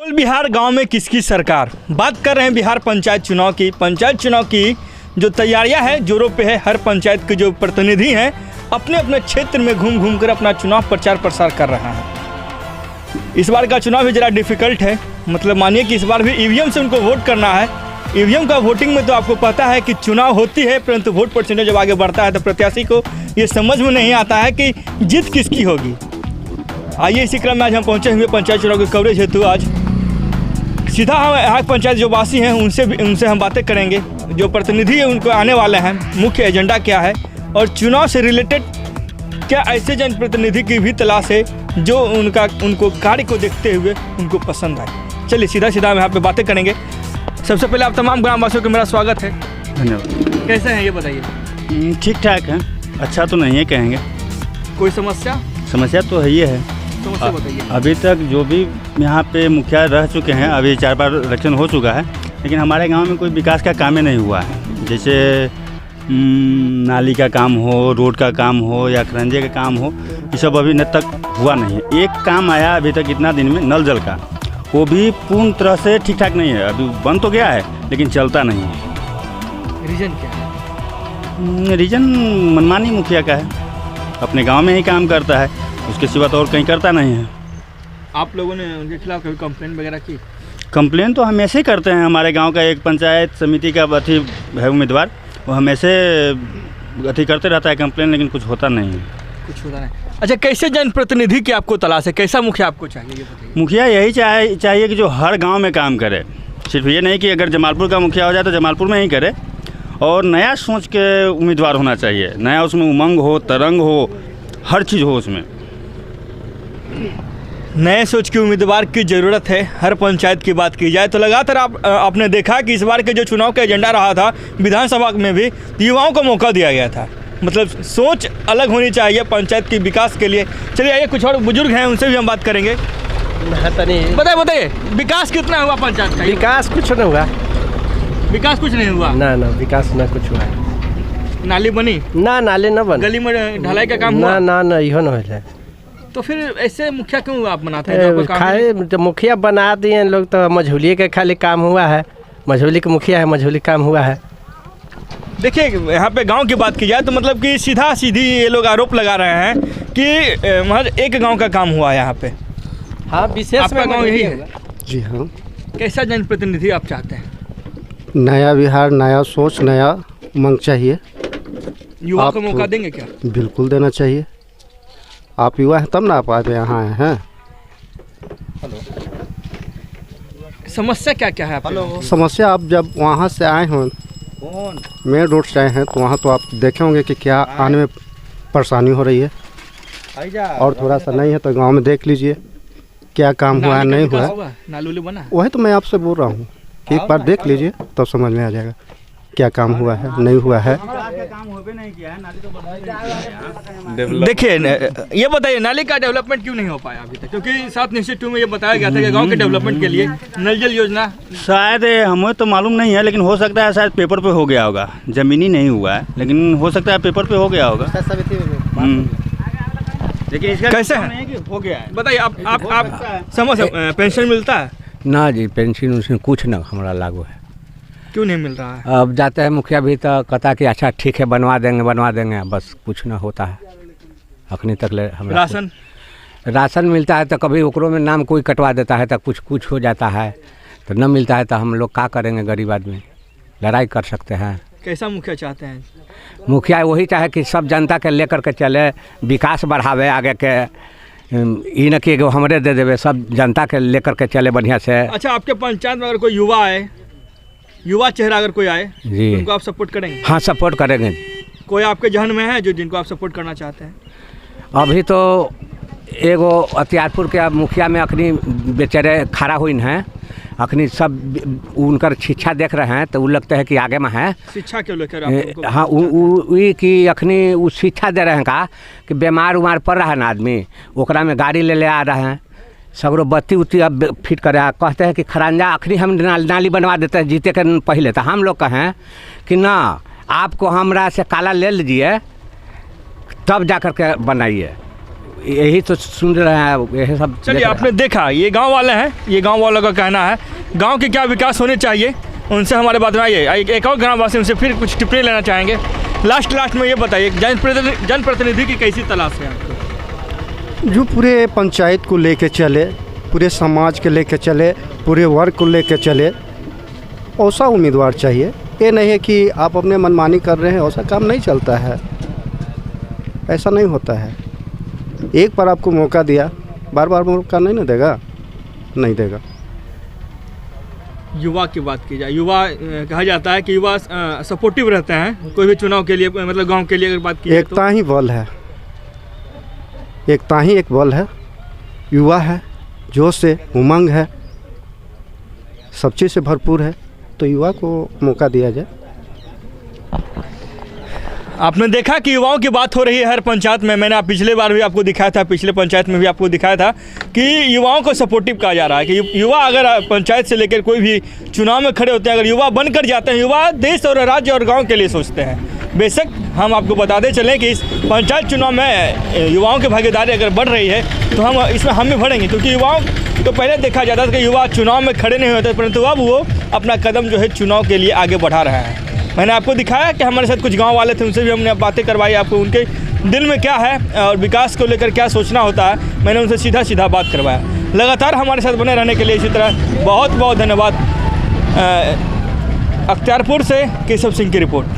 चल बिहार गांव में किसकी सरकार। बात कर रहे हैं बिहार पंचायत चुनाव की। पंचायत चुनाव की जो तैयारियां हैं जोरों पे है। हर पंचायत के जो प्रतिनिधि हैं अपने अपने क्षेत्र में घूम घूम कर अपना चुनाव प्रचार प्रसार कर रहा है। इस बार का चुनाव भी ज़रा डिफ़िकल्ट है। मतलब मानिए कि इस बार भी ईवीएम से उनको वोट करना है। ईवीएम का वोटिंग में तो आपको पता है कि चुनाव होती है, परंतु वोट परसेंटेज जब आगे बढ़ता है तो प्रत्याशी को ये समझ में नहीं आता है कि जीत किसकी होगी। आइए इसी क्रम में आज हम पहुंचे हुए पंचायत चुनाव की कवरेज हेतु आज सीधा हम यहाँ पंचायत जो वासी हैं उनसे हम बातें करेंगे। जो प्रतिनिधि है उनको आने वाले हैं, मुख्य एजेंडा क्या है और चुनाव से रिलेटेड क्या ऐसे जनप्रतिनिधि की भी तलाश है जो उनको कार्य को देखते हुए उनको पसंद आए। चलिए सीधा हम यहाँ पे बातें करेंगे। सबसे पहले आप तमाम ग्रामवासियों को मेरा स्वागत है। धन्यवाद। कैसे हैं ये बताइए। ठीक ठाक है, अच्छा तो नहीं है कहेंगे। कोई समस्या? समस्या तो है ही है। समस्या बताइए। अभी तक जो भी यहाँ पे मुखिया रह चुके हैं, अभी 4 बार इलेक्शन हो चुका है, लेकिन हमारे गांव में कोई विकास का काम ही नहीं हुआ है। जैसे नाली का काम हो, रोड का काम हो या खरंजे का काम हो, ये सब अभी न तक हुआ नहीं है। एक काम आया अभी तक इतना दिन में, नल जल का, वो भी पूर्ण तरह से ठीक ठाक नहीं है। अभी बन तो गया है लेकिन चलता नहीं है। रीजन क्या है? रीजन मनमानी मुखिया का है, अपने गांव में ही काम करता है, उसके सिवा तो और कहीं करता नहीं है। आप लोगों ने उनके खिलाफ कभी कंप्लेंट वगैरह की? कंप्लेन तो हम ऐसे ही करते हैं। हमारे गांव का एक पंचायत समिति का अथी है उम्मीदवार, वो हम ऐसे अथी करते रहता है कंप्लेन, लेकिन कुछ होता नहीं है। कुछ होता नहीं। अच्छा, कैसे जनप्रतिनिधि की आपको तलाश है? कैसा मुखिया आपको चाहिए ये बताइए। मुखिया यही चाहिए कि जो हर गांव में काम करे। सिर्फ ये नहीं कि अगर जमालपुर का मुखिया हो जाए तो जमालपुर में ही करे, और नया सोच के उम्मीदवार होना चाहिए। नया उसमें उमंग हो, तरंग हो, हर चीज़ हो उसमें। नए सोच के उम्मीदवार की ज़रूरत है। हर पंचायत की बात की जाए तो लगातार आपने देखा कि इस बार के जो चुनाव का एजेंडा रहा था विधानसभा में भी युवाओं को मौका दिया गया था। मतलब सोच अलग होनी चाहिए पंचायत की विकास के लिए। चलिए आइए, कुछ और बुजुर्ग हैं उनसे भी हम बात करेंगे। बताइए विकास कितना हुआ पंचायत का? विकास कुछ नहीं हुआ। विकास कुछ नहीं हुआ? ना विकास ना कुछ हुआ। नाली बनी? ना नाली न बन। गली में ढलाई का काम हुआ? ना इहो न हो। तो फिर ऐसे मुखिया क्यों आप बनाते हैं? खाली तो मुखिया बना दिए लोग, तो मझौली का खाली काम हुआ है। मझौली का मुखिया है, मझौली काम हुआ है। देखिए यहाँ पे गांव की बात की जाए तो मतलब कि सीधा सीधी ये लोग आरोप लगा रहे हैं कि मतलब एक गांव का काम हुआ है यहाँ पे। हाँ, विशेष आपका गांव यही है? जी हाँ। कैसा जनप्रतिनिधि आप चाहते हैं? नया बिहार, नया सोच, नया उमंग चाहिए। युवा को मौका देंगे क्या? बिल्कुल देना चाहिए। आप युवा हैं तब ना आप आए यहाँ आए हैं। समस्या क्या क्या है आपकी? समस्या आप जब वहाँ से आए हों, मेन रोड से आए हैं, तो वहाँ तो आप देखे होंगे कि क्या आने में परेशानी हो रही है। और थोड़ा सा नहीं है तो गांव में देख लीजिए क्या काम हुआ है, नहीं हुआ। नालू बना? वही तो मैं आपसे बोल रहा हूँ, एक बार देख लीजिए तब तो समझ में आ जाएगा क्या काम हुआ है, नहीं हुआ है। देखिए ये बताइए नाली का डेवलपमेंट क्यों नहीं हो पाया अभी तक? क्योंकि 7/2 में ये बताया गया था कि गांव के डेवलपमेंट के लिए नल जल योजना। शायद हमें तो मालूम नहीं है, लेकिन हो सकता है शायद पेपर पे हो गया होगा। ज़मीनी नहीं हुआ है, लेकिन हो सकता है पेपर पे हो गया होगा। लेकिन इसका कैसे है कि हो गया है? बताइए आप समझ पेंशन मिलता है? ना जी, पेंशन उसमें कुछ ना हमारा लागू है। क्यों नहीं मिल रहा है? अब जाते हैं मुखिया भी तो कहता कि अच्छा ठीक है बनवा देंगे, बस कुछ ना होता है अखनी तक। ले हम राशन मिलता है तो कभी ओकरों में नाम कोई कटवा देता है तो कुछ हो जाता है, तो न मिलता है तो हम लोग क्या करेंगे? गरीब आदमी लड़ाई कर सकते हैं। कैसा मुखिया चाहते हैं? मुखिया वही चाहे कि सब जनता के लेकर के चले, विकास बढ़ावे आगे के, ये न कि हमरे दे देवे, सब जनता के लेकर के चले बढ़िया से। अच्छा, आपके पंचायत में अगर कोई युवा आए, युवा चेहरा अगर कोई आए जी, उनको आप सपोर्ट करेंगे? हाँ, सपोर्ट करेंगे। कोई आपके जहन में है जो जिनको आप सपोर्ट करना चाहते हैं? अभी तो एगो अत्यारपुर के मुखिया में अखनी बेचारे खड़ा हुई हैं, अखनी सब उनकर शिक्षा देख रहे हैं तो वो लगता है कि आगे में है। शिक्षा क्यों लेकर? हाँ, वो कि अखनी वो शिक्षा दे रहे हैं का कि बीमार उमार पड़ रहा है ना आदमी, ओकरा में गाड़ी ले आ रहे हैं, सगरो बत्ती उत्ती अब फिट कर रहा है। कहते हैं कि खरंजा अखनी हम नाली बनवा देते हैं जीते के पहले, तो हम लोग कहें कि ना, आपको हमरा से काला ले लीजिए तब जा कर के बनाइए। यही तो सुन रहे हैं, यही सब चलिए, देख रहे आपने देखा, ये गांव वाले हैं, ये गांव वालों का कहना है गांव के क्या विकास होने चाहिए, उनसे हमारे बात में आइए। एक और ग्रामवासी उनसे फिर कुछ टिप्पणी लेना चाहेंगे। लास्ट में ये बताइए, जनप्रतिनिधि की कैसी तलाश है आपको? जो पूरे पंचायत को लेके चले, पूरे समाज के लेके चले, पूरे वर्ग को लेके चले, ऐसा उम्मीदवार चाहिए। ये नहीं है कि आप अपने मनमानी कर रहे हैं, ऐसा काम नहीं चलता है, ऐसा नहीं होता है। एक बार आपको मौका दिया, बार बार मौका नहीं ना देगा, नहीं देगा। युवा की बात की जाए, युवा कहा जाता है कि युवा सपोर्टिव रहते हैं कोई भी चुनाव के लिए, मतलब गांव के लिए अगर बात की एकता ही बल है, एकता ही एक बल है। युवा है, जोश से उमंग है, सब चीज़ से भरपूर है, तो युवा को मौका दिया जाए। आपने देखा कि युवाओं की बात हो रही है हर पंचायत में। मैंने पिछले बार भी आपको दिखाया था, पिछले पंचायत में भी आपको दिखाया था कि युवाओं को सपोर्टिव कहा जा रहा है कि युवा अगर पंचायत से लेकर कोई भी चुनाव में खड़े होते हैं, अगर युवा बनकर जाते हैं, युवा देश और राज्य और गांव के लिए सोचते हैं। बेशक हम आपको बताते चलें कि इस पंचायत चुनाव में युवाओं की भागीदारी अगर बढ़ रही है तो हम इसमें हम भी बढ़ेंगे, क्योंकि युवाओं को पहले देखा जाता था कि युवा चुनाव में खड़े नहीं होते, परंतु अब वो अपना कदम जो है चुनाव के लिए आगे बढ़ा रहा है। मैंने आपको दिखाया कि हमारे साथ कुछ गांव वाले थे, उनसे भी हमने बातें करवाई, आपको उनके दिल में क्या है और विकास को लेकर क्या सोचना होता है, मैंने उनसे सीधा बात करवाया। लगातार हमारे साथ बने रहने के लिए इसी तरह बहुत बहुत धन्यवाद। अख्तियारपुर से केशव सिंह की रिपोर्ट।